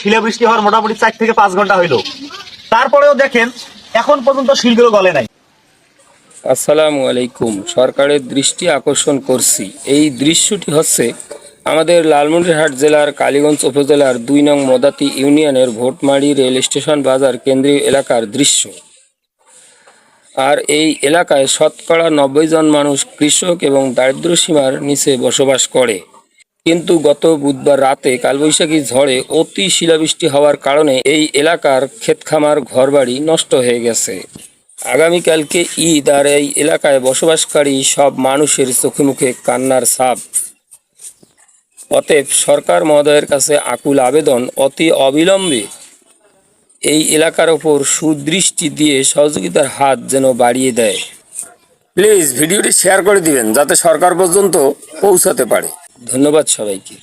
শিলাবৃষ্টি হওয়ার মোটামুটি 4 থেকে 5 ঘন্টা হইলো, তারপরেও দেখেন এখন পর্যন্ত শিলগুলো গলে নাই। আসসালামু আলাইকুম। সরকারের দৃষ্টি আকর্ষণ করছি। এই দৃশ্যটি হচ্ছে আমাদের লালমনিরহাট জেলার কালীগঞ্জ উপজেলার 2 নং মদাতি ইউনিয়নের ভোটমারি রেল স্টেশন বাজার কেন্দ্রীয় এলাকার দৃশ্য। আর এই এলাকায় শতকরা 90 জন মানুষ কৃষক এবং দারিদ্র্য সীমার নিচে বসবাস করে। কিন্তু গত বুধবার রাতে কালবৈশাখী ঝড়ে অতি শিলাবৃষ্টি হওয়ার কারণে এই এলাকার ক্ষেতখামার ঘরবাড়ি নষ্ট হয়ে গেছে। আগামীকালকে ঈদ, আর এই এলাকায় বসবাসকারী সব মানুষের চোখে মুখে কান্নার ছাপ। অতএব সরকার মহোদয়ের কাছে আকুল আবেদন, অতি অবিলম্বে এই এলাকার ওপর সুদৃষ্টি দিয়ে সহযোগিতার হাত যেন বাড়িয়ে দেয়। প্লিজ ভিডিওটি শেয়ার করে দিবেন যাতে সরকার পর্যন্ত পৌঁছাতে পারে। ধন্যবাদ সবাইকে।